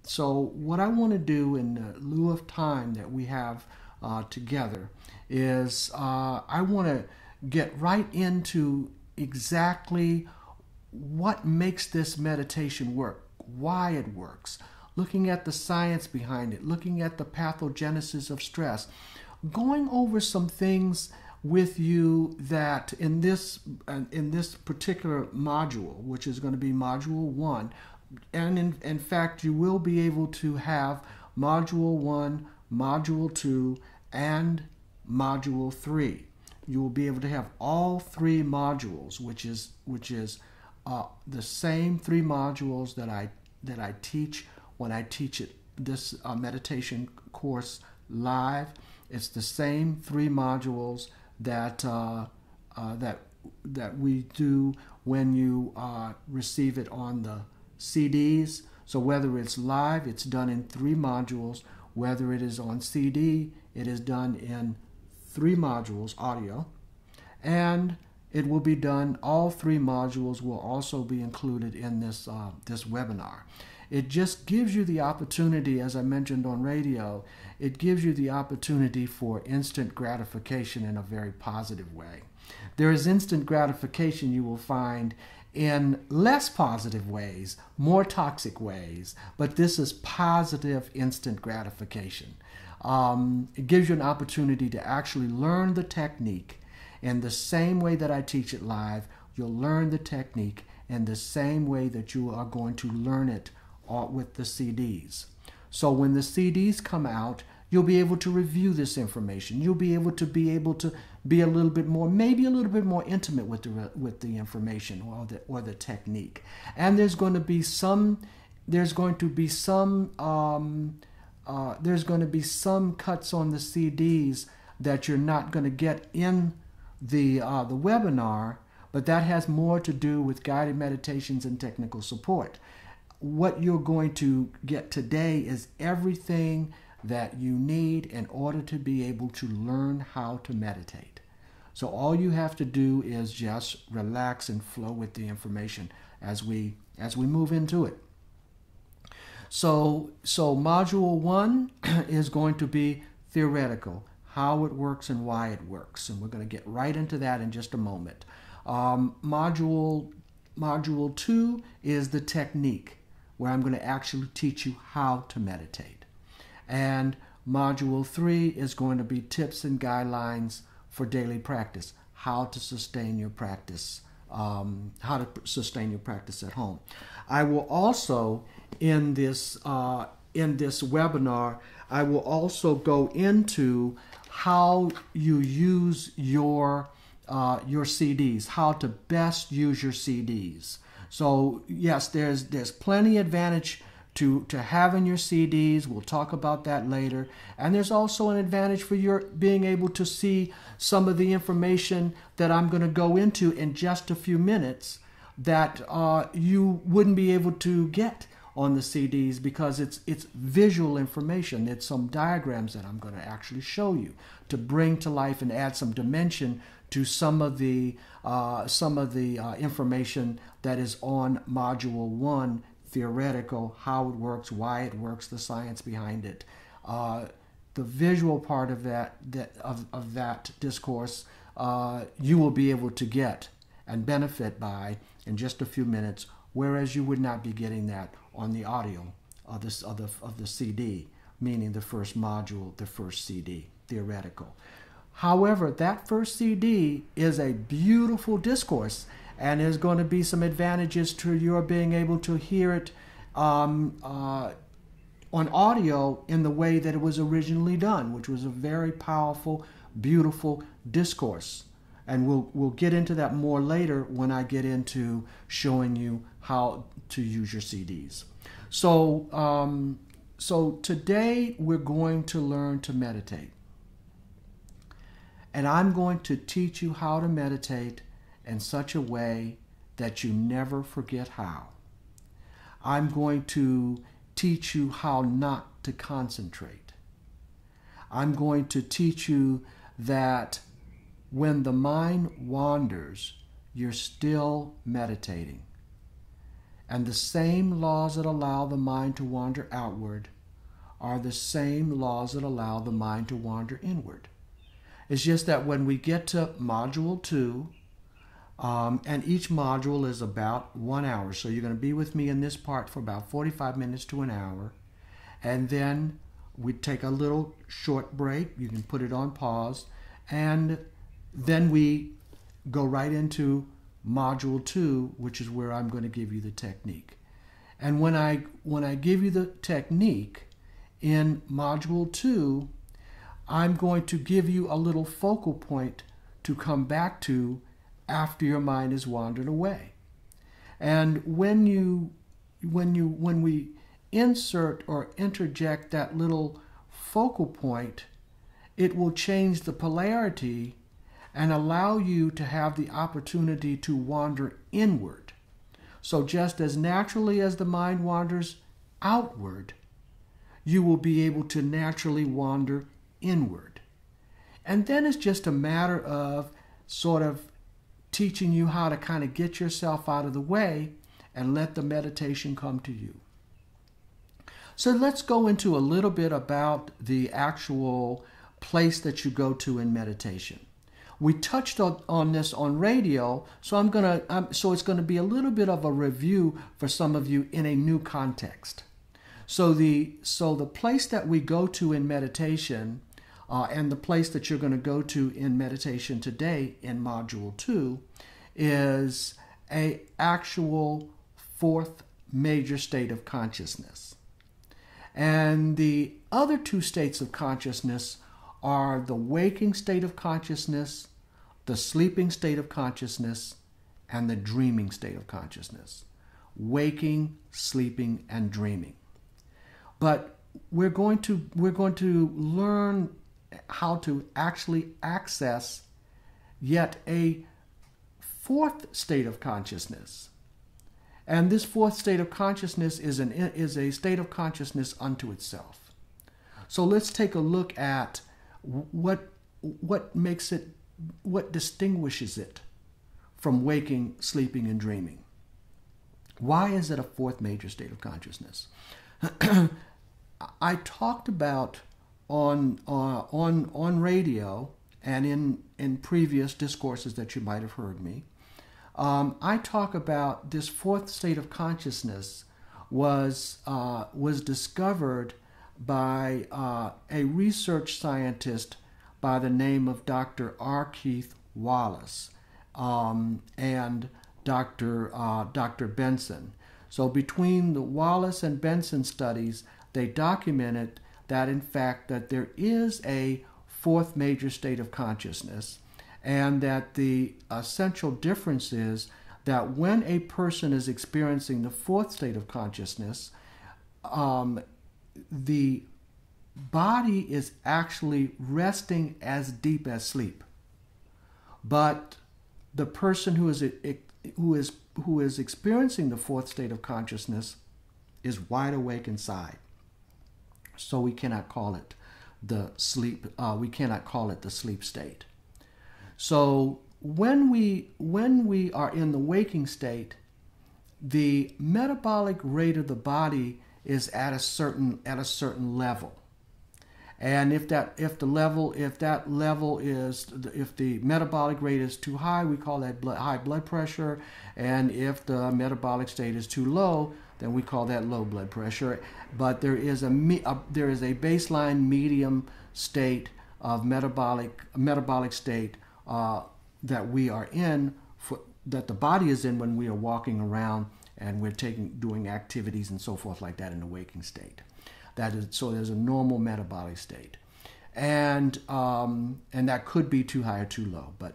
So what I want to do in the lieu of time that we have together is I want to get right into exactly what makes this meditation work, why it works, looking at the science behind it, looking at the pathogenesis of stress, going over some things with you that in this particular module, which is going to be module 1, and in fact you will be able to have module 1, module 2, and module 3. You will be able to have all 3 modules, which is the same 3 modules that I teach when I teach this meditation course live. It's the same 3 modules that we do when you receive it on the CDs. So whether it's live, it's done in 3 modules. Whether it is on CD, it is done in 3 modules audio, and it will be done. All 3 modules will also be included in this webinar. It just gives you the opportunity, as I mentioned on radio, it gives you the opportunity for instant gratification in a very positive way. There is instant gratification you will find in less positive ways, more toxic ways, but this is positive instant gratification. It gives you an opportunity to actually learn the technique in the same way that I teach it live. You'll learn the technique in the same way that you are going to learn it with the CDs. So when the CDs come out, you'll be able to review this information. You'll be able to be a little bit more, maybe a little bit more intimate with the information or the technique. And there's going to be some cuts on the CDs that you're not going to get in the webinar, but that has more to do with guided meditations and technical support. What you're going to get today is everything that you need in order to be able to learn how to meditate. So all you have to do is just relax and flow with the information as we move into it. So module 1 is going to be theoretical, how it works and why it works, and we're going to get right into that in just a moment. Module 2 is the technique, where I'm going to actually teach you how to meditate. And module 3 is going to be tips and guidelines for daily practice, how to sustain your practice, at home. I will also, in this webinar, I will also go into how you use your CDs, how to best use your CDs. So yes, there's plenty advantage to having your CDs. We'll talk about that later. And there's also an advantage for your being able to see some of the information that I'm going to go into in just a few minutes that you wouldn't be able to get on the CDs, because it's visual information. It's some diagrams that I'm going to actually show you to bring to life and add some dimension to some of the information that is on module 1, theoretical, how it works, why it works, the science behind it. The visual part of that discourse you will be able to get and benefit by in just a few minutes, whereas you would not be getting that on the audio of the CD, meaning the first module, the first CD, theoretical. However, that first CD is a beautiful discourse, and there's going to be some advantages to your being able to hear it on audio in the way that it was originally done, which was a very powerful, beautiful discourse. And we'll get into that more later when I get into showing you how to use your CDs. So today we're going to learn to meditate. And I'm going to teach you how to meditate in such a way that you never forget how. I'm going to teach you how not to concentrate. I'm going to teach you that when the mind wanders, you're still meditating. And the same laws that allow the mind to wander outward are the same laws that allow the mind to wander inward. It's just that when we get to module 2, and each module is about 1 hour. So you're going to be with me in this part for about 45 minutes to an hour. And then we take a little short break. You can put it on pause. And then we go right into module 2, which is where I'm going to give you the technique. And when I give you the technique in module 2, I'm going to give you a little focal point to come back to after your mind has wandered away. And when we insert or interject that little focal point, it will change the polarity and allow you to have the opportunity to wander inward. So just as naturally as the mind wanders outward, you will be able to naturally wander inward. And then it's just a matter of sort of teaching you how to kind of get yourself out of the way and let the meditation come to you. So let's go into a little bit about the actual place that you go to in meditation. We touched on this on radio, so it's going to be a little bit of a review for some of you in a new context. So the place that we go to in meditation, and the place that you're going to go to in meditation today in module 2, is a actual fourth major state of consciousness. And the other two states of consciousness are the waking state of consciousness, the sleeping state of consciousness, and the dreaming state of consciousness. Waking, sleeping, and dreaming. But we're going to learn how to actually access yet a fourth state of consciousness. And this fourth state of consciousness is a state of consciousness unto itself. So let's take a look at what distinguishes it from waking, sleeping, and dreaming. Why is it a fourth major state of consciousness? I talked about on radio and in previous discourses that you might have heard me. I talk about this fourth state of consciousness was discovered by a research scientist by the name of Dr. R. Keith Wallace and Dr. Benson. So between the Wallace and Benson studies, they documented that in fact that there is a fourth major state of consciousness, and that the essential difference is that when a person is experiencing the fourth state of consciousness, the body is actually resting as deep as sleep, but the person who is experiencing the fourth state of consciousness is wide awake inside. So we cannot call it the sleep. We cannot call it the sleep state. So when we are in the waking state, the metabolic rate of the body is at a certain level. And if the metabolic rate is too high, we call that high blood pressure. And if the metabolic state is too low, then we call that low blood pressure. But there is a baseline medium state of metabolic state that we are in, that the body is in when we are walking around and we're doing activities and so forth like that in the waking state. So there's a normal metabolic state, and that could be too high or too low, but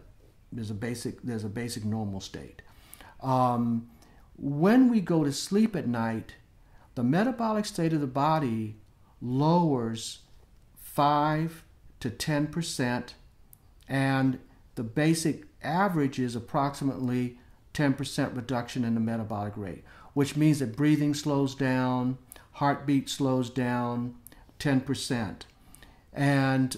there's a basic normal state. When we go to sleep at night, the metabolic state of the body lowers 5 to 10%, and the basic average is approximately 10% reduction in the metabolic rate, which means that breathing slows down, heartbeat slows down 10%. And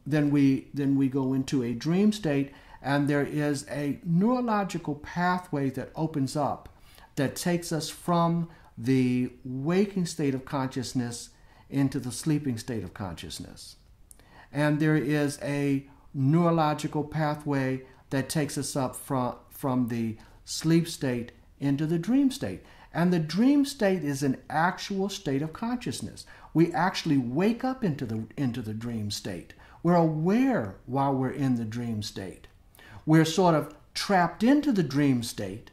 then we go into a dream state, and there is a neurological pathway that opens up that takes us from the waking state of consciousness into the sleeping state of consciousness. And there is a neurological pathway that takes us up from the sleep state into the dream state. And the dream state is an actual state of consciousness. We actually wake up into the dream state. We're aware while we're in the dream state. We're sort of trapped into the dream state,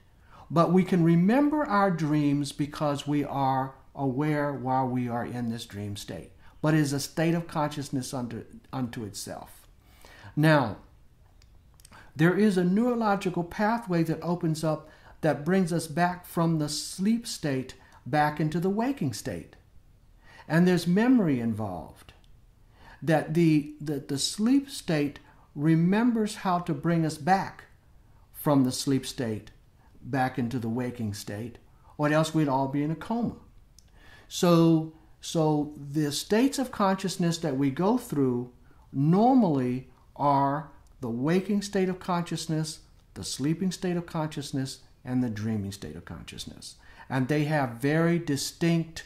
but we can remember our dreams because we are aware while we are in this dream state. But it is a state of consciousness unto itself. Now, there is a neurological pathway that opens up that brings us back from the sleep state back into the waking state. And there's memory involved. That the sleep state remembers how to bring us back from the sleep state back into the waking state, or else we'd all be in a coma. So the states of consciousness that we go through normally are the waking state of consciousness, the sleeping state of consciousness, and the dreaming state of consciousness. And they have very distinct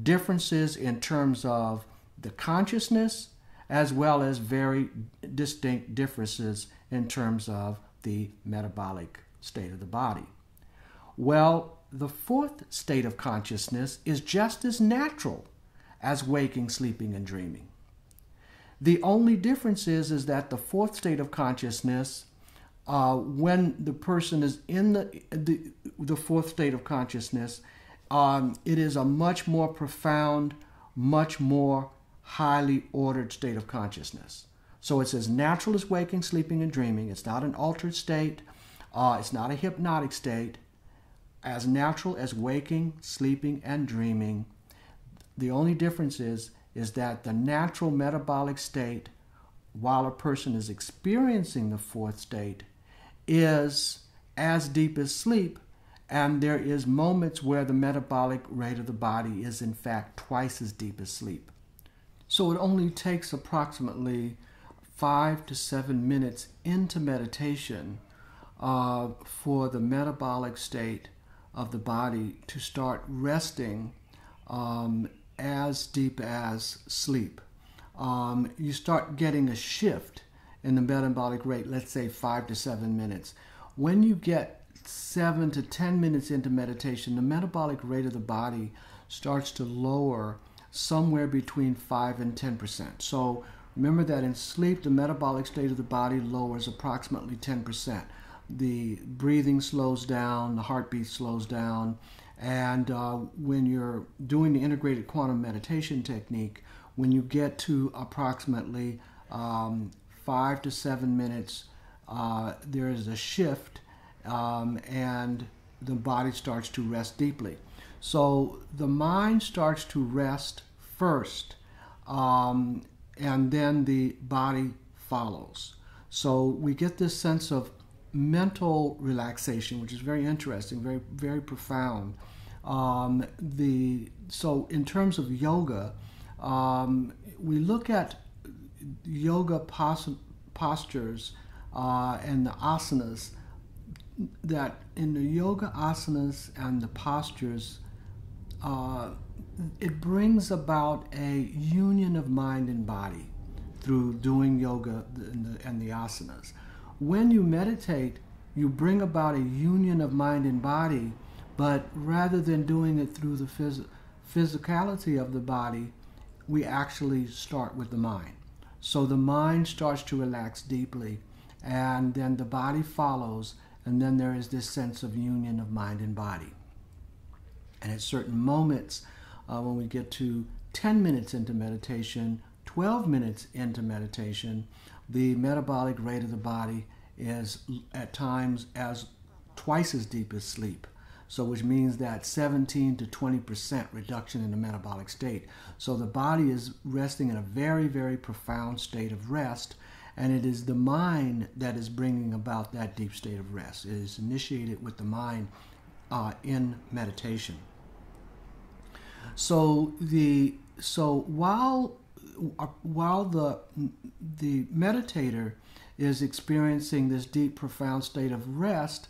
differences in terms of the consciousness, as well as very distinct differences in terms of the metabolic state of the body. Well, the fourth state of consciousness is just as natural as waking, sleeping, and dreaming. The only difference is that the fourth state of consciousness, when the person is in the fourth state of consciousness, it is a much more profound, much more highly ordered state of consciousness. So it's as natural as waking, sleeping, and dreaming. It's not an altered state. It's not a hypnotic state. As natural as waking, sleeping, and dreaming. The only difference is that the natural metabolic state, while a person is experiencing the fourth state, is as deep as sleep, and there is moments where the metabolic rate of the body is in fact twice as deep as sleep. So it only takes approximately 5 to 7 minutes into meditation for the metabolic state of the body to start resting as deep as sleep. You start getting a shift in the metabolic rate, let's say 5 to 7 minutes. When you get 7 to 10 minutes into meditation, the metabolic rate of the body starts to lower somewhere between 5 and 10%. So remember that in sleep, the metabolic state of the body lowers approximately 10%. The breathing slows down, the heartbeat slows down, and when you're doing the integrated quantum meditation technique, when you get to approximately 5 to 7 minutes, there is a shift and the body starts to rest deeply. So the mind starts to rest first, and then the body follows. So we get this sense of mental relaxation, which is very interesting, very, very profound. So in terms of yoga, we look at yoga postures and the asanas, that in the yoga asanas and the postures, it brings about a union of mind and body through doing yoga and the asanas. When you meditate, you bring about a union of mind and body, but rather than doing it through the physicality of the body, we actually start with the mind. So the mind starts to relax deeply, and then the body follows, and then there is this sense of union of mind and body. And at certain moments, when we get to 10 minutes into meditation, 12 minutes into meditation, the metabolic rate of the body is at times as twice as deep as sleep. So which means that 17 to 20% reduction in the metabolic state. So the body is resting in a very, very profound state of rest, and it is the mind that is bringing about that deep state of rest. It is initiated with the mind in meditation. So while the meditator is experiencing this deep, profound state of rest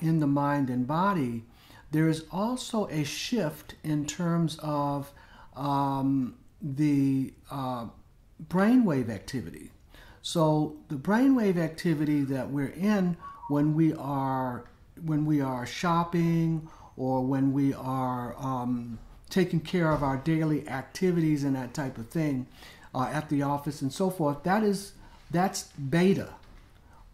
in the mind and body, there is also a shift in terms of the brainwave activity. So the brainwave activity that we're in when we are shopping, or when we are taking care of our daily activities and that type of thing at the office and so forth, that's beta.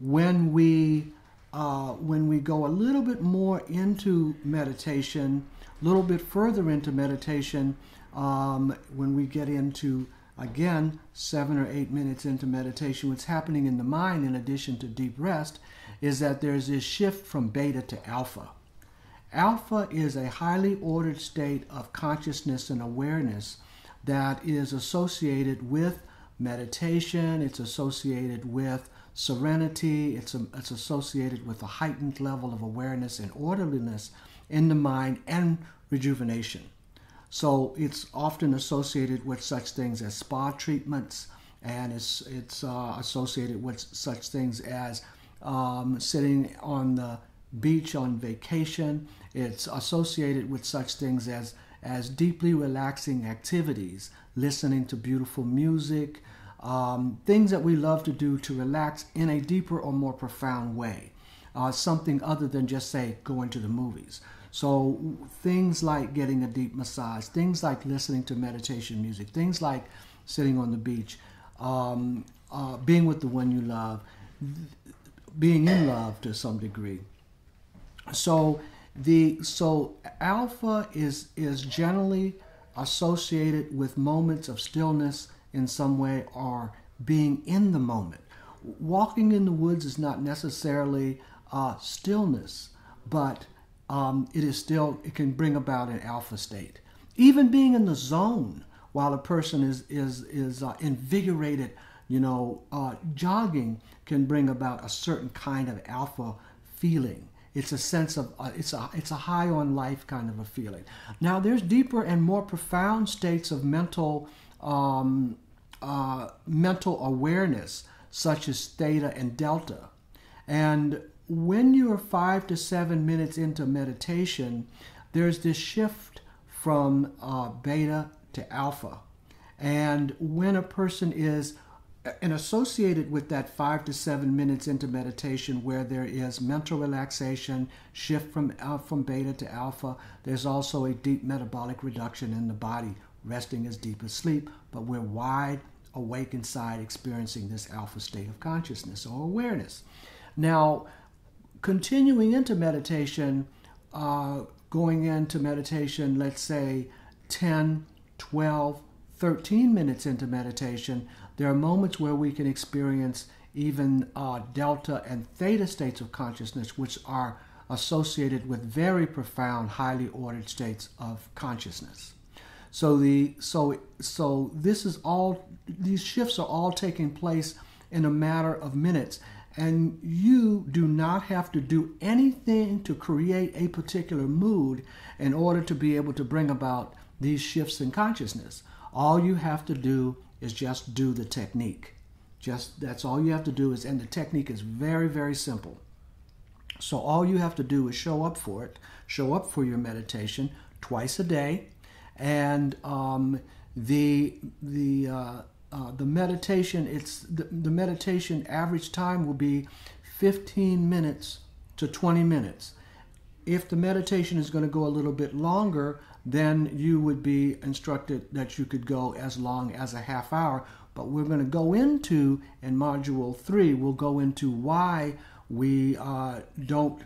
When we go a little bit more into meditation, a little bit further into meditation, when we get into, again, 7 or 8 minutes into meditation, what's happening in the mind, in addition to deep rest, is that there's this shift from beta to alpha. Alpha is a highly ordered state of consciousness and awareness that is associated with meditation. It's associated with serenity. It's associated with a heightened level of awareness and orderliness in the mind and rejuvenation. So it's often associated with such things as spa treatments, and it's associated with such things as sitting on the beach on vacation. It's associated with such things as deeply relaxing activities, listening to beautiful music, things that we love to do to relax in a deeper or more profound way, something other than just, say, going to the movies. So things like getting a deep massage, things like listening to meditation music, things like sitting on the beach, being with the one you love, being in love to some degree. So alpha is generally associated with moments of stillness in some way, or being in the moment. Walking in the woods is not necessarily stillness, but it can bring about an alpha state. Even being in the zone while a person is invigorated, jogging can bring about a certain kind of alpha feeling. It's a sense of it's a high on life kind of a feeling. Now there's deeper and more profound states of mental awareness, such as theta and delta. And when you're 5 to 7 minutes into meditation, there's this shift from beta to alpha. And when a person is associated with that 5 to 7 minutes into meditation, where there is mental relaxation, shift from beta to alpha, there's also a deep metabolic reduction in the body, resting as deep as sleep, but we're wide awake inside, experiencing this alpha state of consciousness or awareness. Now, continuing into meditation, going into meditation, let's say 10, 12, 13 minutes into meditation, there are moments where we can experience even delta and theta states of consciousness, which are associated with very profound, highly ordered states of consciousness. So these shifts are all taking place in a matter of minutes, and you do not have to do anything to create a particular mood in order to be able to bring about these shifts in consciousness. All you have to do is just do the technique. That's all you have to do and the technique is very, very simple. So all you have to do is show up for it, show up for your meditation twice a day, and the meditation average time will be 15 minutes to 20 minutes. If the meditation is going to go a little bit longer, then you would be instructed that you could go as long as a half hour. But we're going to go into, in Module 3, we'll go into why I don't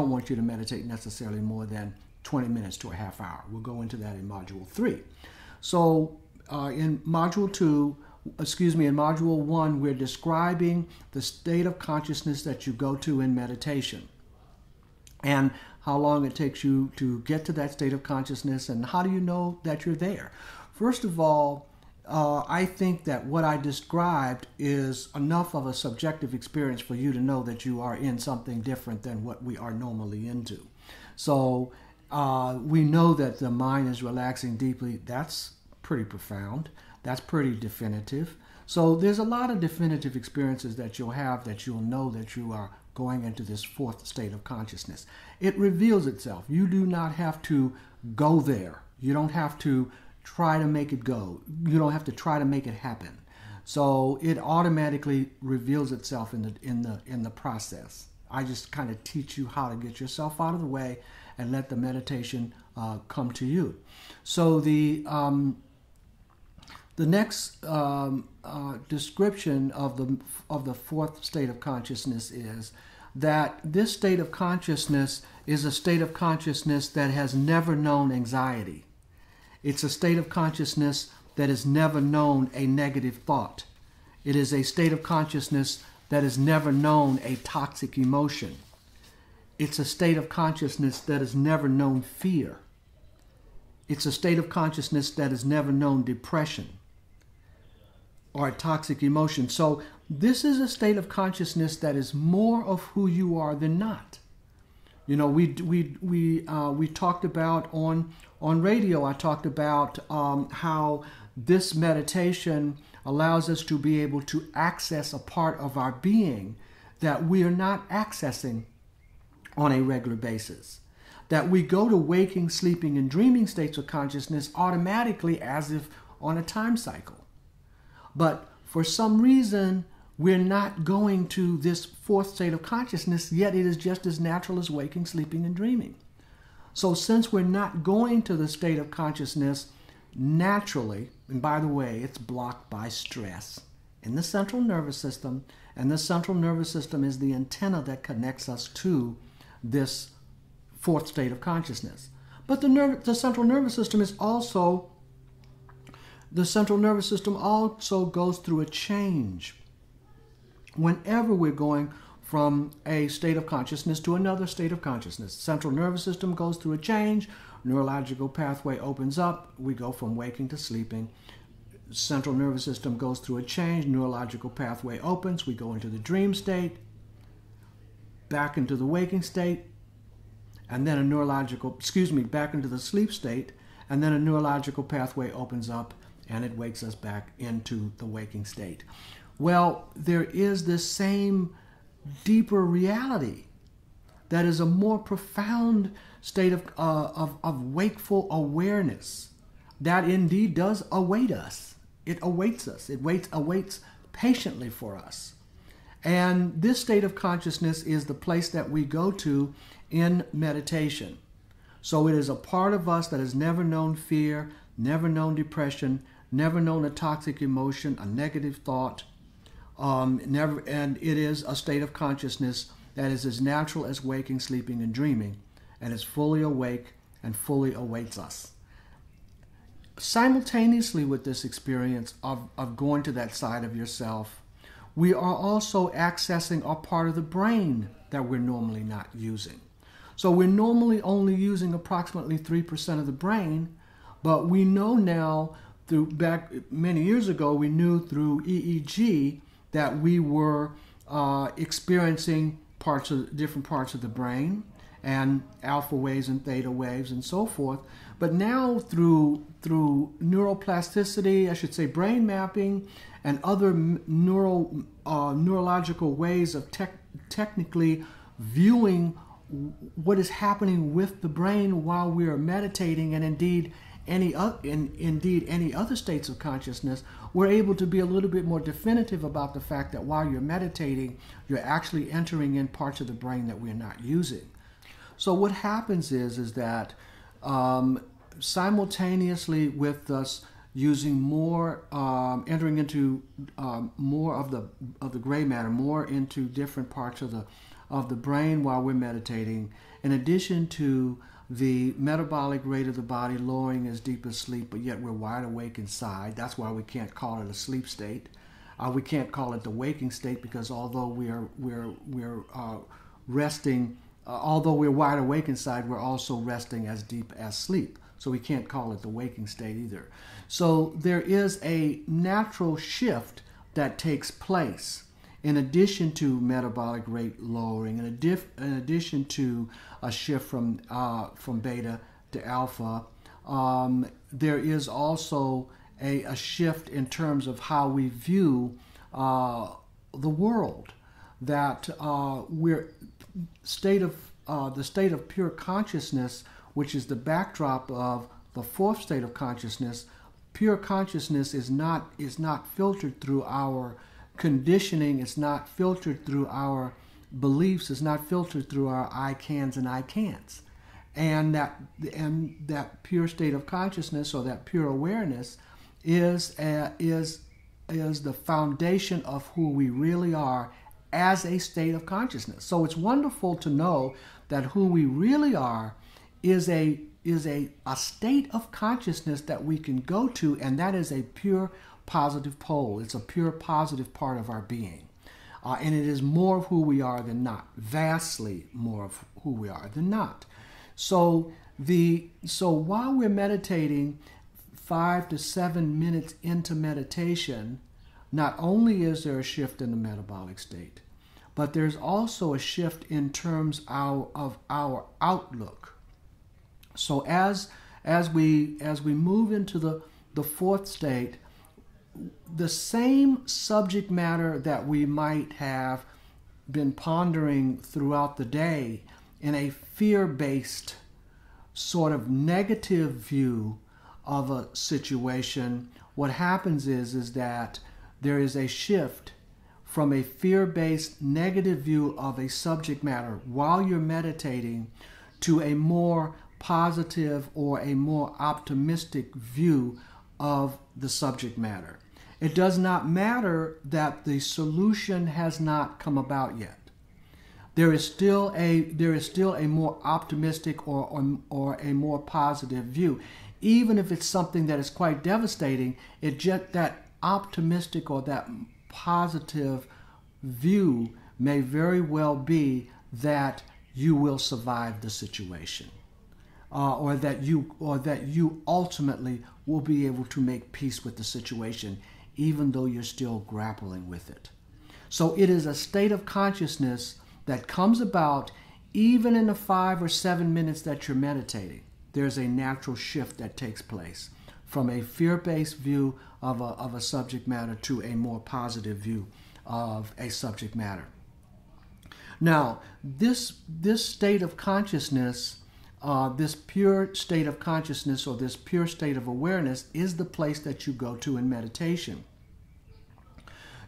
want you to meditate necessarily more than 20 minutes to a half hour. We'll go into that in Module 3. So in Module 1, we're describing the state of consciousness that you go to in meditation, and how long it takes you to get to that state of consciousness, and how do you know that you're there. First of all, I think that what I described is enough of a subjective experience for you to know that you are in something different than what we are normally into. So we know that the mind is relaxing deeply. That's pretty profound. That's pretty definitive. So there's a lot of definitive experiences that you'll have that you'll know that you are going into this fourth state of consciousness. It reveals itself. You do not have to go there. You don't have to try to make it go. You don't have to try to make it happen. So it automatically reveals itself in the process. I just kind of teach you how to get yourself out of the way and let the meditation come to you. So the next description of the fourth state of consciousness is that this state of consciousness is a state of consciousness that has never known anxiety. It's a state of consciousness that has never known a negative thought. It is a state of consciousness that has never known a toxic emotion. It's a state of consciousness that has never known fear. It's a state of consciousness that has never known depression or a toxic emotion. So this is a state of consciousness that is more of who you are than not. You know, we talked about on radio, I talked about how this meditation allows us to be able to access a part of our being that we are not accessing on a regular basis. That we go to waking, sleeping, and dreaming states of consciousness automatically as if on a time cycle. But for some reason, we're not going to this fourth state of consciousness, yet it is just as natural as waking, sleeping, and dreaming. So since we're not going to the state of consciousness naturally, and by the way, it's blocked by stress in the central nervous system, and the central nervous system is the antenna that connects us to this fourth state of consciousness. But the central nervous system is also, the central nervous system also goes through a change whenever we're going from a state of consciousness to another state of consciousness. Central nervous system goes through a change, neurological pathway opens up, we go from waking to sleeping. Central nervous system goes through a change, neurological pathway opens, we go into the dream state, back into the waking state, and then back into the sleep state, and then a neurological pathway opens up and it wakes us back into the waking state. Well, there is this same deeper reality that is a more profound state of wakeful awareness that indeed does await us. It awaits us. It awaits patiently for us. And this state of consciousness is the place that we go to in meditation. So it is a part of us that has never known fear, never known depression, never known a toxic emotion, a negative thought, and it is a state of consciousness that is as natural as waking, sleeping, and dreaming, and is fully awake and fully awaits us. Simultaneously with this experience of going to that side of yourself, we are also accessing a part of the brain that we're normally not using. So we're normally only using approximately 3% of the brain, but we know now, back many years ago, we knew through EEG that we were experiencing different parts of the brain and alpha waves and theta waves and so forth. But now through neuroplasticity, I should say brain mapping, and other neurological ways of technically viewing what is happening with the brain while we are meditating, and indeed any other states of consciousness, we're able to be a little bit more definitive about the fact that while you're meditating, you're actually entering in parts of the brain that we're not using. So what happens is that simultaneously with us using more, entering into more of the gray matter, more into different parts of the brain while we're meditating, in addition to the metabolic rate of the body lowering as deep as sleep, but yet we're wide awake inside. That's why we can't call it a sleep state. We can't call it the waking state, because although we're resting, although we're wide awake inside, we're also resting as deep as sleep. So we can't call it the waking state either. So there is a natural shift that takes place in addition to metabolic rate lowering, in addition to a shift from beta to alpha. There is also a shift in terms of how we view the world. that we're the state of pure consciousness, which is the backdrop of the fourth state of consciousness. Pure consciousness is not filtered through our conditioning. It's not filtered through our beliefs. It's not filtered through our I cans and I can'ts. And that pure state of consciousness, or that pure awareness, is the foundation of who we really are as a state of consciousness. So it's wonderful to know that who we really are is a state of consciousness that we can go to, and that is a pure positive pole. It's a pure positive part of our being. And it is more of who we are than not, vastly more of who we are than not. So while we're meditating 5 to 7 minutes into meditation, not only is there a shift in the metabolic state, but there's also a shift in terms of our outlook. So as we move into the fourth state, the same subject matter that we might have been pondering throughout the day in a fear-based sort of negative view of a situation, what happens is that there is a shift from a fear-based negative view of a subject matter while you're meditating to a more positive or a more optimistic view of the subject matter. It does not matter that the solution has not come about yet. There is still a more optimistic or a more positive view. Even if it's something that is quite devastating, that optimistic or that positive view may very well be that you will survive the situation, or that you ultimately will be able to make peace with the situation, even though you're still grappling with it. So it is a state of consciousness that comes about even in the 5 or 7 minutes that you're meditating. There's a natural shift that takes place from a fear-based view of a subject matter to a more positive view of a subject matter. Now, this state of consciousness, this pure state of consciousness, or this pure state of awareness, is the place that you go to in meditation.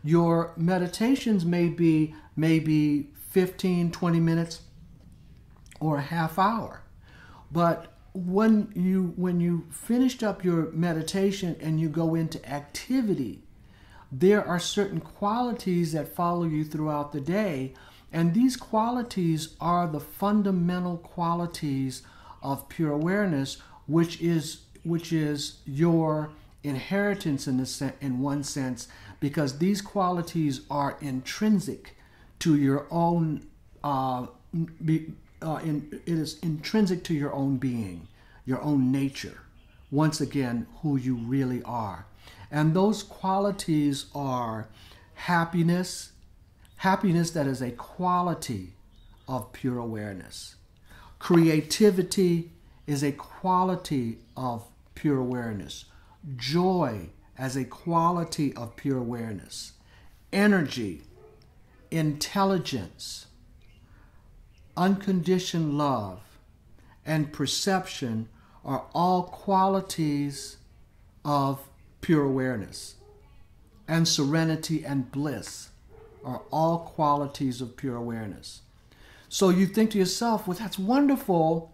Your meditations may be 15, 20 minutes or a half hour. But when you finished up your meditation and you go into activity, there are certain qualities that follow you throughout the day, and these qualities are the fundamental qualities of pure awareness, which is your inheritance in one sense, because these qualities are intrinsic to your own. It is intrinsic to your own being, your own nature. Once again, who you really are. And those qualities are happiness. Happiness, that is a quality of pure awareness. Creativity is a quality of pure awareness. Joy as a quality of pure awareness. Energy, intelligence, unconditioned love, and perception are all qualities of pure awareness. And serenity and bliss are all qualities of pure awareness. So you think to yourself, well, that's wonderful,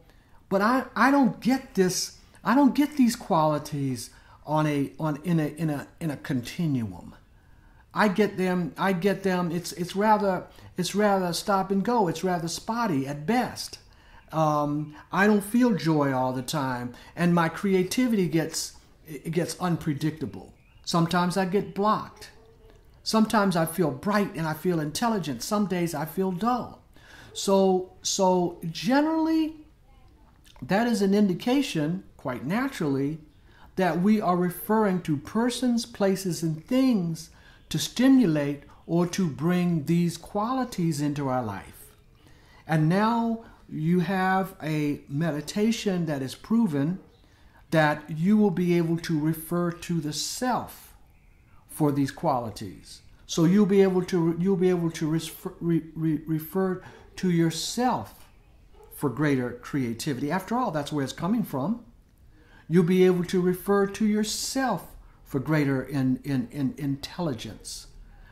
but I don't get this. I don't get these qualities in a continuum. I get them. It's rather stop and go. It's rather spotty at best. I don't feel joy all the time, and my creativity gets unpredictable. Sometimes I get blocked. Sometimes I feel bright and I feel intelligent. Some days I feel dull. So generally, that is an indication, quite naturally, that we are referring to persons, places, and things to stimulate or to bring these qualities into our life. And now you have a meditation that is proven that you will be able to refer to the self for these qualities. So you'll be able to refer to yourself for greater creativity. After all, that's where it's coming from. You'll be able to refer to yourself for greater intelligence,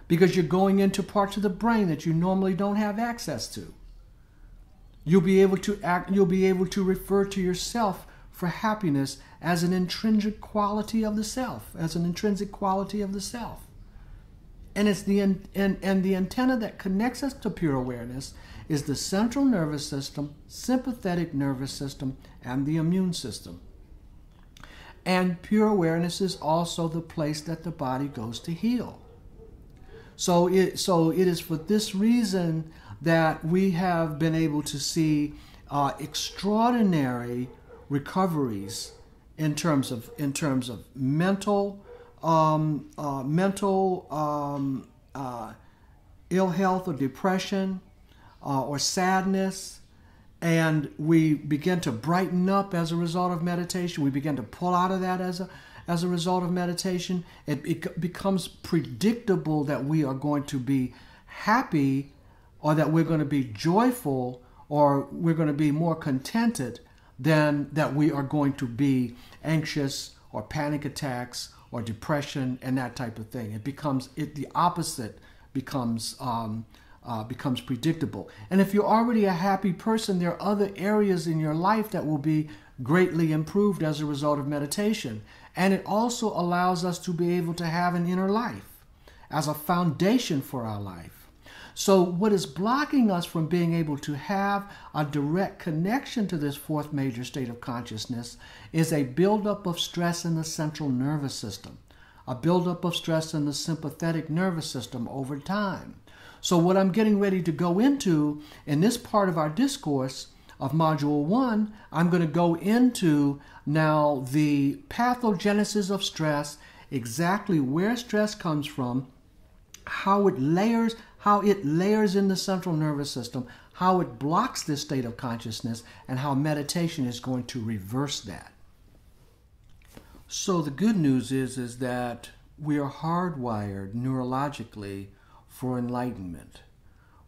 because you're going into parts of the brain that you normally don't have access to. You'll be able to refer to yourself for happiness as an intrinsic quality of the self, And it's the antenna that connects us to pure awareness is the central nervous system, sympathetic nervous system, and the immune system. And pure awareness is also the place that the body goes to heal. So it is for this reason that we have been able to see extraordinary recoveries in terms of mental ill health or depression or sadness, and we begin to brighten up as a result of meditation. We begin to pull out of that as a result of meditation. It becomes predictable that we are going to be happy, or that we're going to be joyful, or we're going to be more contented than that we are going to be anxious or panic attacks or depression and that type of thing. The opposite becomes predictable. And if you're already a happy person, there are other areas in your life that will be greatly improved as a result of meditation. And it also allows us to be able to have an inner life as a foundation for our life. So what is blocking us from being able to have a direct connection to this fourth major state of consciousness is a buildup of stress in the central nervous system, a buildup of stress in the sympathetic nervous system over time. So what I'm getting ready to go into in this part of our discourse of Module 1, I'm going to go into now the pathogenesis of stress, exactly where stress comes from, how it layers in the central nervous system, how it blocks this state of consciousness, and how meditation is going to reverse that. So the good news is that we are hardwired neurologically for enlightenment.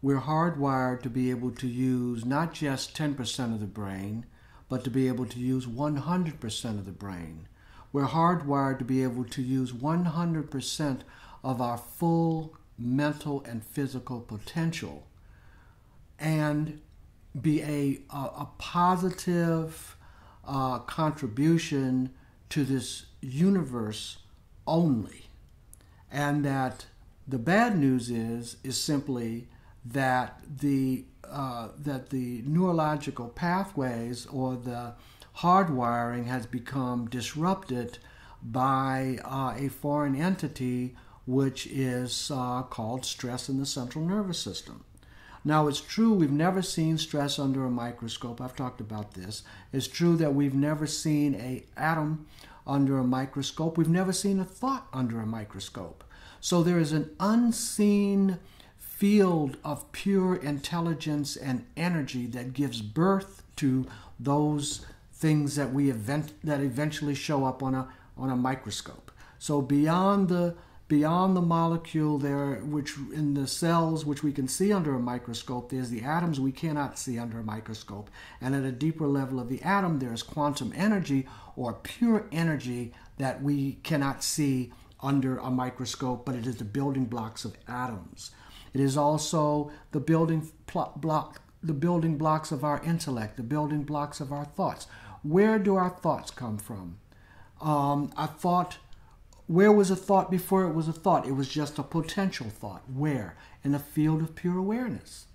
We're hardwired to be able to use not just 10% of the brain, but to be able to use 100% of the brain. We're hardwired to be able to use 100% of our full mental and physical potential and be a positive contribution to this universe only. And that the bad news is simply that the neurological pathways or the hardwiring has become disrupted by a foreign entity, which is called stress in the central nervous system. Now, it's true we've never seen stress under a microscope. I've talked about this. It's true that we've never seen an atom under a microscope. We've never seen a thought under a microscope. So there is an unseen field of pure intelligence and energy that gives birth to those things that that eventually show up on a microscope. So beyond the molecule there, which in the cells which we can see under a microscope, there's the atoms we cannot see under a microscope. And at a deeper level of the atom, there's quantum energy or pure energy that we cannot see under a microscope, but it is the building blocks of atoms. It is also the building blocks of our intellect, the building blocks of our thoughts. Where do our thoughts come from? Where was a thought before it was a thought? It was just a potential thought. Where? In the field of pure awareness.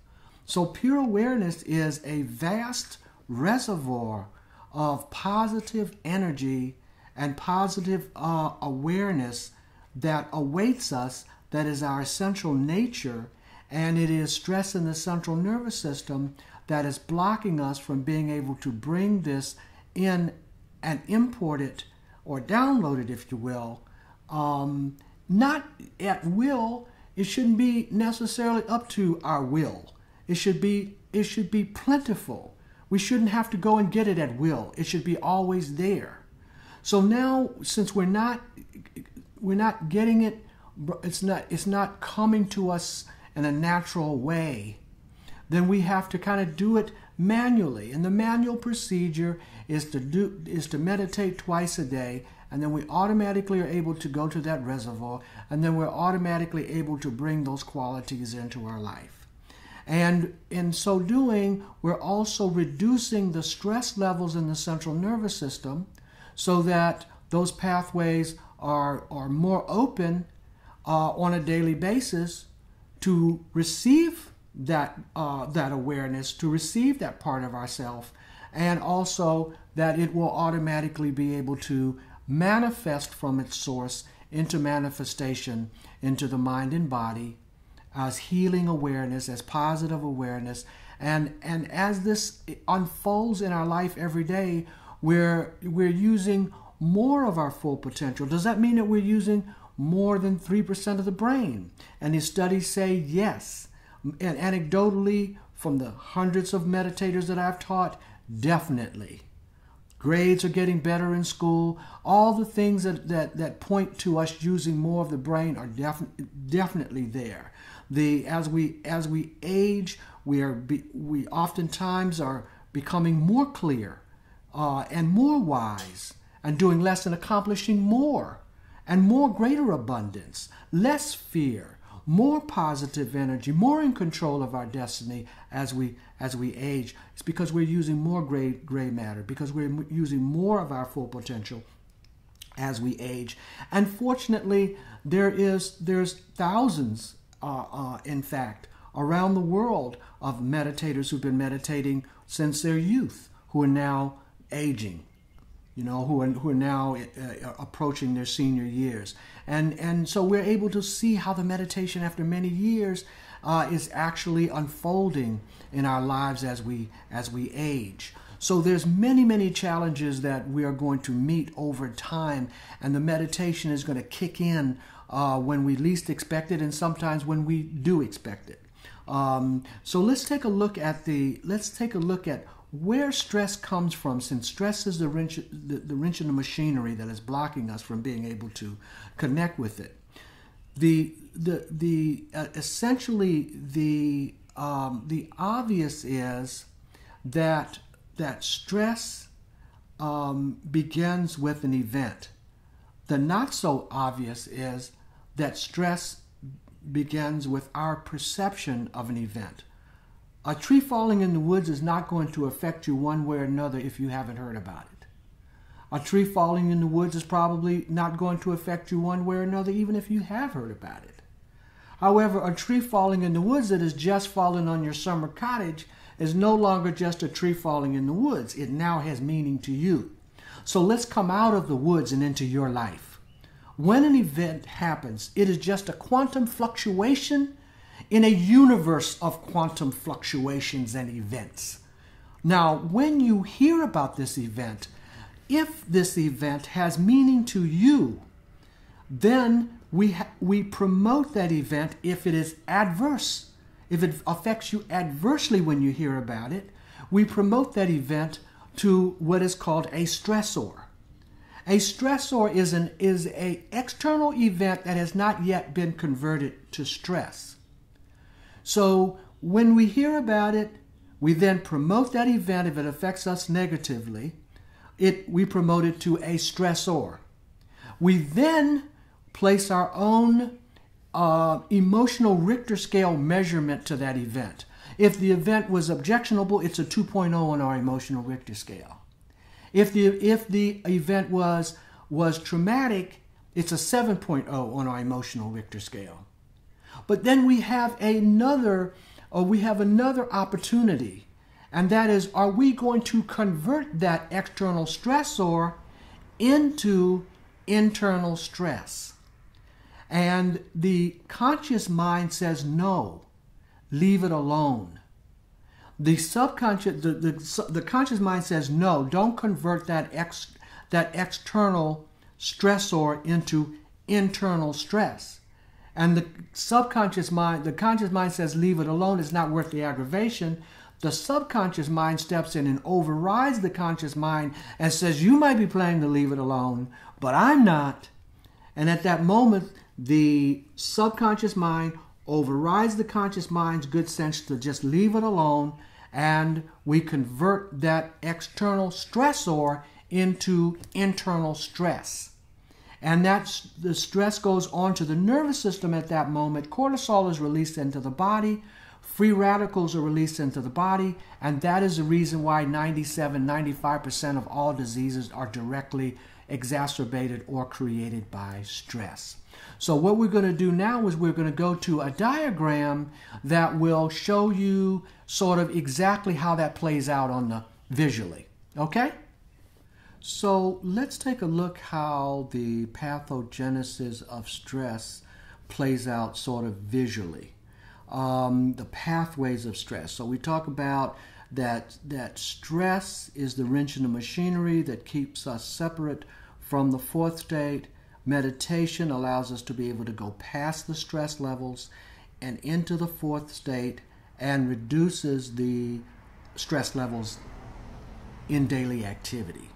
So pure awareness is a vast reservoir of positive energy and positive awareness that awaits us, that is our essential nature, and it is stress in the central nervous system that is blocking us from being able to bring this in and import it or download it, if you will, not at will. It shouldn't be necessarily up to our will. It should be plentiful. We shouldn't have to go and get it at will. It should be always there. So now, since we're not getting it it's not coming to us in a natural way, then we have to kind of do it manually. And the manual procedure is to meditate twice a day, and then we automatically are able to go to that reservoir, and then we're automatically able to bring those qualities into our life. And in so doing, we're also reducing the stress levels in the central nervous system so that those pathways are more open on a daily basis to receive that awareness, to receive that part of ourself, and also that it will automatically be able to manifest from its source into manifestation into the mind and body as healing awareness, as positive awareness. And as this unfolds in our life every day, we're using more of our full potential. Does that mean that we're using more than 3% of the brain? And these studies say yes. And anecdotally, from the hundreds of meditators that I've taught, definitely. Grades are getting better in school. All the things that point to us using more of the brain are definitely there. As we age, we oftentimes are becoming more clear and more wise, and doing less and accomplishing more, and more greater abundance, less fear, more positive energy, more in control of our destiny as we age. It's because we're using more gray matter, because we're using more of our full potential as we age. And fortunately, there's thousands, in fact, around the world of meditators who've been meditating since their youth, who are now aging, who are now approaching their senior years. And so we're able to see how the meditation after many years is actually unfolding in our lives as we age. So there's many challenges that we are going to meet over time, and the meditation is going to kick in when we least expect it, and sometimes when we do expect it. So let's take a look at where stress comes from, since stress is the wrench in the machinery that is blocking us from being able to connect with it. Essentially the obvious is that stress begins with an event. The not so obvious is that stress begins with our perception of an event. A tree falling in the woods is not going to affect you one way or another if you haven't heard about it. A tree falling in the woods is probably not going to affect you one way or another even if you have heard about it. However, a tree falling in the woods that is just fallen on your summer cottage is no longer just a tree falling in the woods. It now has meaning to you. So let's come out of the woods and into your life. When an event happens, it is just a quantum fluctuation in a universe of quantum fluctuations and events. Now, when you hear about this event, if this event has meaning to you, then we promote that event if it is adverse. If it affects you adversely when you hear about it, we promote that event to what is called a stressor. A stressor is an external event that has not yet been converted to stress. So when we hear about it, we then promote that event. If it affects us negatively, we promote it to a stressor. We then place our own emotional Richter scale measurement to that event. If the event was objectionable, it's a 2.0 on our emotional Richter scale. If the event was traumatic, it's a 7.0 on our emotional Richter scale. But then we have another opportunity, and that is, are we going to convert that external stressor into internal stress? And the conscious mind says no, leave it alone. The subconscious, the conscious mind says no, don't convert that external stressor into internal stress. And the conscious mind says leave it alone, it's not worth the aggravation. The subconscious mind steps in and overrides the conscious mind and says, you might be planning to leave it alone, but I'm not. And at that moment, the subconscious mind overrides the conscious mind's good sense to just leave it alone, and we convert that external stressor into internal stress. And the stress goes on to the nervous system at that moment. Cortisol is released into the body. Free radicals are released into the body. And that is the reason why 95% of all diseases are directly exacerbated or created by stress. So what we're going to do now is we're going to go to a diagram that will show you sort of exactly how that plays out on the visually. Okay? So let's take a look how the pathogenesis of stress plays out sort of visually. The pathways of stress. So we talk about that stress is the wrench in the machinery that keeps us separate from the fourth state. Meditation allows us to be able to go past the stress levels and into the fourth state and reduces the stress levels in daily activity.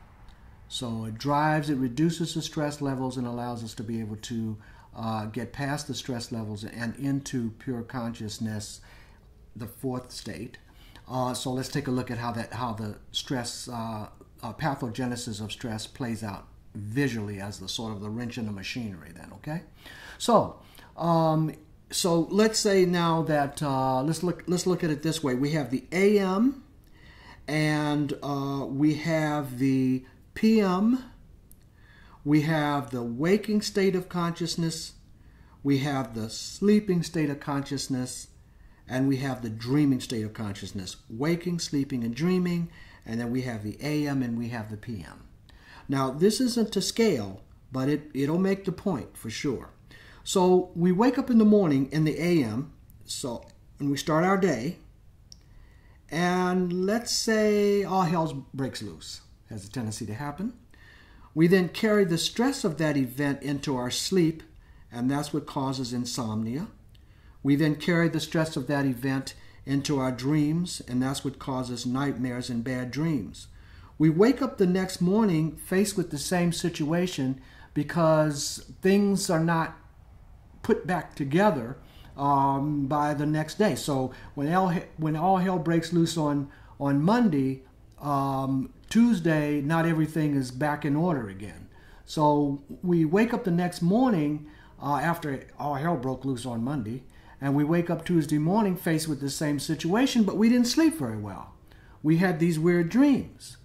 So it reduces the stress levels and allows us to be able to get past the stress levels and into pure consciousness, the fourth state. So let's take a look at how the stress pathogenesis of stress plays out visually as the sort of the wrench in the machinery. Then, okay. So let's say now that let's look at it this way. We have the AM, and we have the PM. We have the waking state of consciousness, we have the sleeping state of consciousness, and we have the dreaming state of consciousness. Waking, sleeping, and dreaming, and then we have the AM and we have the PM. Now, this isn't to scale, but it'll make the point for sure. So we wake up in the morning in the AM, and we start our day, and let's say all hell breaks loose. Has a tendency to happen. We then carry the stress of that event into our sleep, and that's what causes insomnia. We then carry the stress of that event into our dreams, and that's what causes nightmares and bad dreams. We wake up the next morning faced with the same situation because things are not put back together by the next day. So when all hell breaks loose on Monday, Tuesday, not everything is back in order again. So we wake up the next morning after all hell broke loose on Monday, and we wake up Tuesday morning faced with the same situation, but we didn't sleep very well. We had these weird dreams.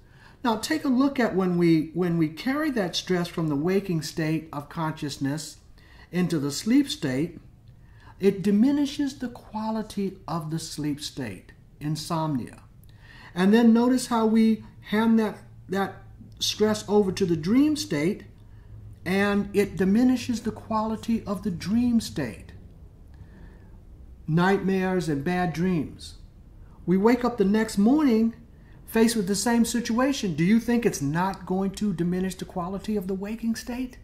Now take a look at when we carry that stress from the waking state of consciousness into the sleep state, it diminishes the quality of the sleep state, insomnia. And then notice how we hand that stress over to the dream state, and it diminishes the quality of the dream state. Nightmares and bad dreams. We wake up the next morning faced with the same situation. Do you think it's not going to diminish the quality of the waking state?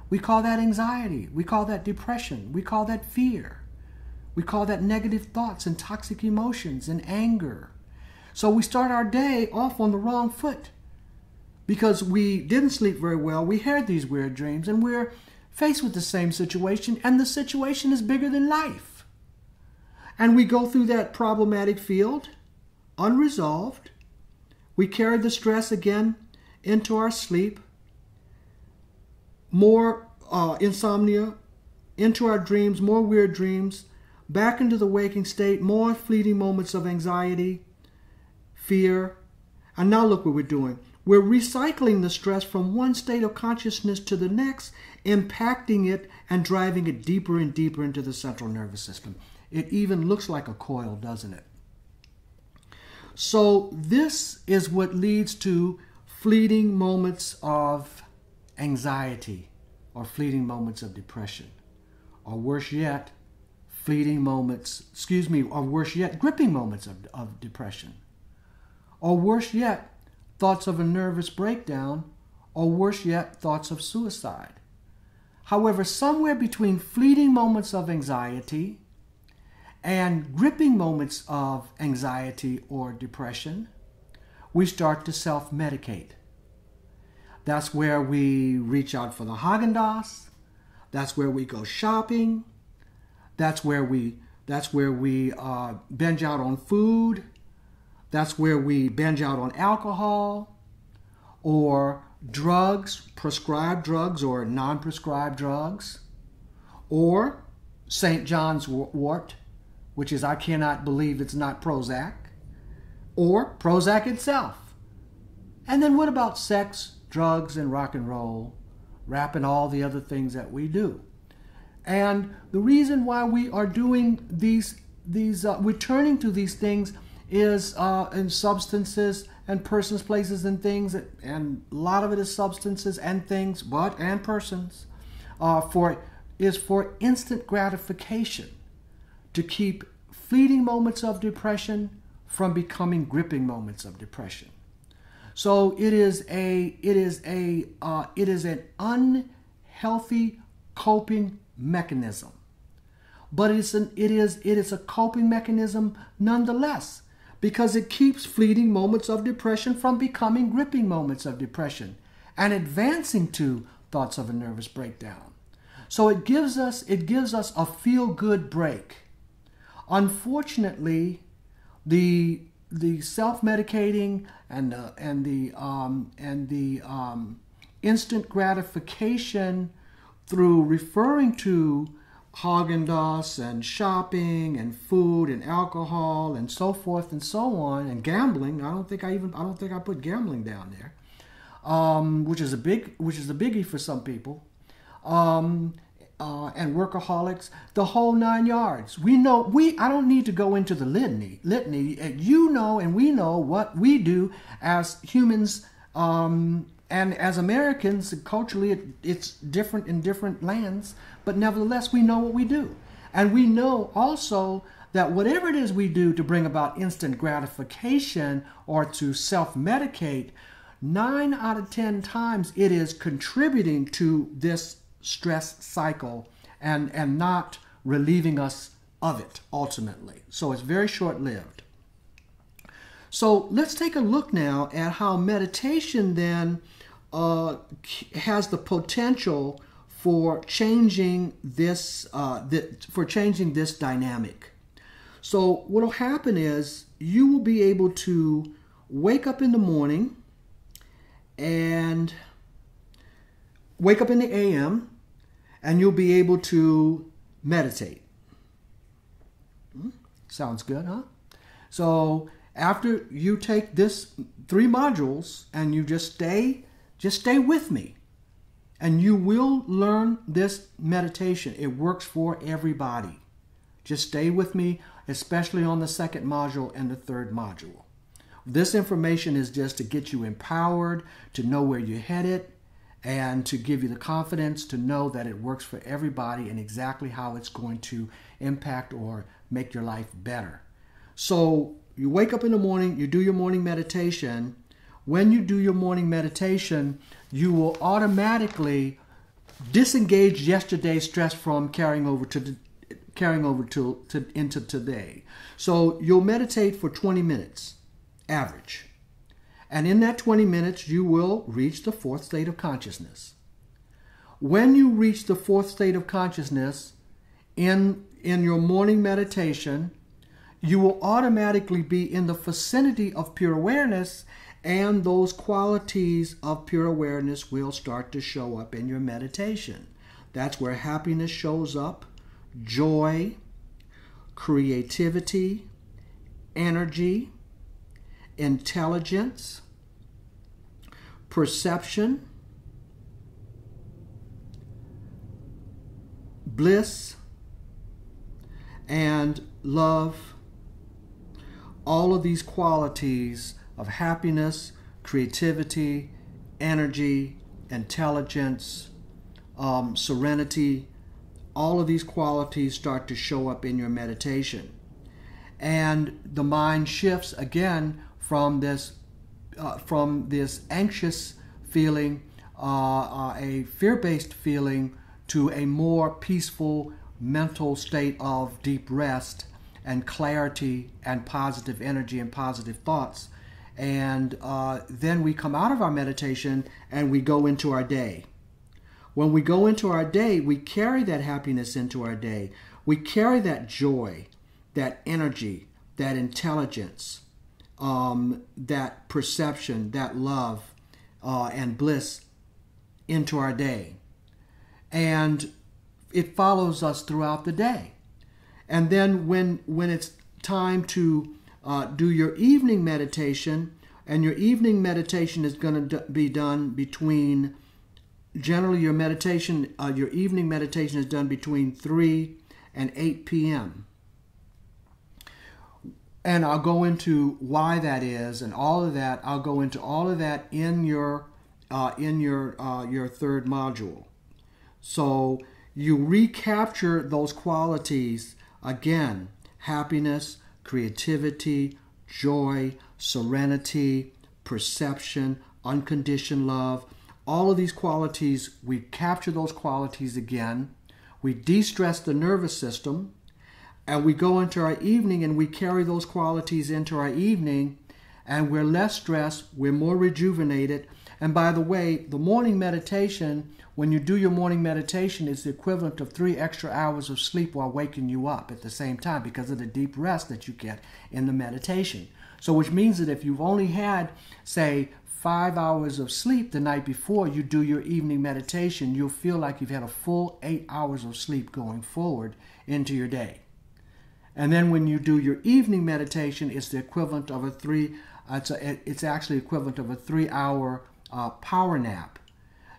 We call that anxiety. We call that depression. We call that fear. We call that negative thoughts and toxic emotions and anger. So we start our day off on the wrong foot because we didn't sleep very well. We had these weird dreams, and we're faced with the same situation, and the situation is bigger than life. And we go through that problematic field, unresolved. We carry the stress again into our sleep, more insomnia, into our dreams, more weird dreams, back into the waking state, more fleeting moments of anxiety, fear. And now look what we're doing. We're recycling the stress from one state of consciousness to the next, impacting it and driving it deeper and deeper into the central nervous system. It even looks like a coil, doesn't it? So this is what leads to fleeting moments of anxiety or fleeting moments of depression, or worse yet, gripping moments of depression. Or worse yet, thoughts of a nervous breakdown, or worse yet, thoughts of suicide. However, somewhere between fleeting moments of anxiety and gripping moments of anxiety or depression, we start to self-medicate. That's where we reach out for the Haagen-Dazs. That's where we go shopping. That's where we binge out on food. That's where we binge out on alcohol or drugs, prescribed drugs or non-prescribed drugs, or St. John's wort, which is I cannot believe it's not Prozac, or Prozac itself. And then what about sex, drugs, and rock and roll, rap, and all the other things that we do? And the reason why we are doing we're turning to these things is in substances and persons, places, and things, and a lot of it is substances and things, and persons, for instant gratification, to keep fleeting moments of depression from becoming gripping moments of depression. So it is an unhealthy coping mechanism, but it is a coping mechanism nonetheless, because it keeps fleeting moments of depression from becoming gripping moments of depression and advancing to thoughts of a nervous breakdown. So it gives us a feel-good break. Unfortunately, the self-medicating and the instant gratification through referring to Haagen-Dazs and shopping and food and alcohol and so forth and so on, and gambling. I don't think I put gambling down there, which is a biggie for some people, and workaholics, the whole 9 yards. I don't need to go into the litany. You know, and we know what we do as humans, and as Americans. Culturally, it's different in different lands, but nevertheless, we know what we do. And we know also that whatever it is we do to bring about instant gratification or to self-medicate, 9 out of 10 times it is contributing to this stress cycle and not relieving us of it ultimately. So it's very short-lived. So let's take a look now at how meditation then has the potential for changing this dynamic. So what will happen is you will be able to wake up in the morning and wake up in the AM, and you'll be able to meditate. Sounds good, huh? So after you take this 3 modules and you just stay with me, and you will learn this meditation. It works for everybody. Just stay with me, especially on the 2nd module and the 3rd module. This information is just to get you empowered, to know where you're headed, and to give you the confidence to know that it works for everybody and exactly how it's going to impact or make your life better. So you wake up in the morning, you do your morning meditation. When you do your morning meditation, you will automatically disengage yesterday's stress from carrying over into today. So you'll meditate for 20 minutes, average. And in that 20 minutes, you will reach the 4th state of consciousness. When you reach the 4th state of consciousness in your morning meditation, you will automatically be in the vicinity of pure awareness, and those qualities of pure awareness will start to show up in your meditation. That's where happiness shows up, joy, creativity, energy, intelligence, perception, bliss, and love. All of these qualities of happiness, creativity, energy, intelligence, serenity, all of these qualities start to show up in your meditation. And the mind shifts again from this anxious feeling, a fear-based feeling, to a more peaceful mental state of deep rest and clarity and positive energy and positive thoughts. And then we come out of our meditation and we go into our day. when we go into our day, we carry that happiness into our day. We carry that joy, that energy, that intelligence, that perception, that love, and bliss into our day. And it follows us throughout the day. And then when it's time to do your evening meditation, and your evening meditation is going to be done between, generally your evening meditation is done between 3 and 8 p.m. And I'll go into why that is and all of that. I'll go into all of that in your third module. So you recapture those qualities again: happiness, creativity, joy, serenity, perception, unconditioned love. All of these qualities, we capture those qualities again. We de-stress the nervous system, and we go into our evening and we carry those qualities into our evening, and we're less stressed, we're more rejuvenated. And by the way, the morning meditation, when you do your morning meditation, is the equivalent of 3 extra hours of sleep while waking you up at the same time, because of the deep rest that you get in the meditation. So which means that if you've only had, say, 5 hours of sleep the night before you do your evening meditation, you'll feel like you've had a full 8 hours of sleep going forward into your day. And then when you do your evening meditation, it's the equivalent of it's actually equivalent of a 3-hour power nap.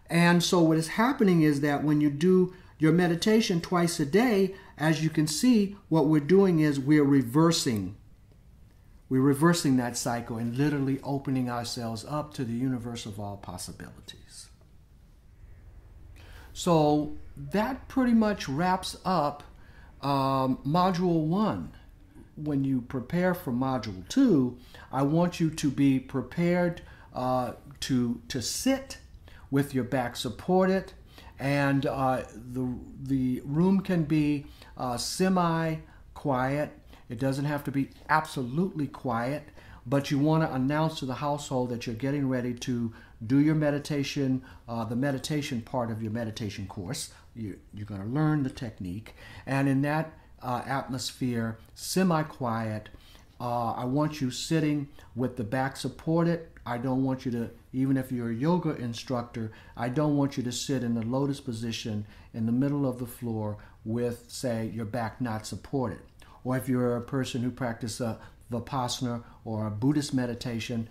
And so what is happening is that when you do your meditation twice a day, as you can see, what we're doing is we're reversing that cycle and literally opening ourselves up to the universe of all possibilities. So that pretty much wraps up Module 1. When you prepare for Module 2, I want you to be prepared to sit with your back supported, and the room can be semi-quiet. It doesn't have to be absolutely quiet, but you want to announce to the household that you're getting ready to do your meditation, the meditation part of your meditation course. You're going to learn the technique, and in that atmosphere, semi-quiet, I want you sitting with the back supported. I don't want you to, even if you're a yoga instructor, I don't want you to sit in the lotus position in the middle of the floor with, say, your back not supported. Or if you're a person who practices Vipassana or a Buddhist meditation,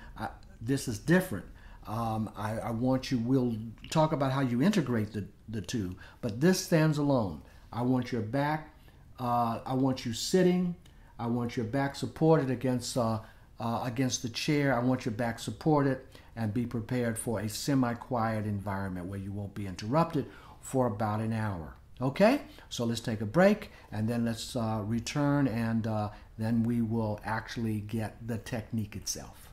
this is different. I want you, we'll talk about how you integrate the two, but this stands alone. I want your back, I want you sitting, I want your back supported against the chair. I want your back supported, and be prepared for a semi-quiet environment where you won't be interrupted for about an hour. Okay? So let's take a break, and then let's return, and then we will actually get the technique itself.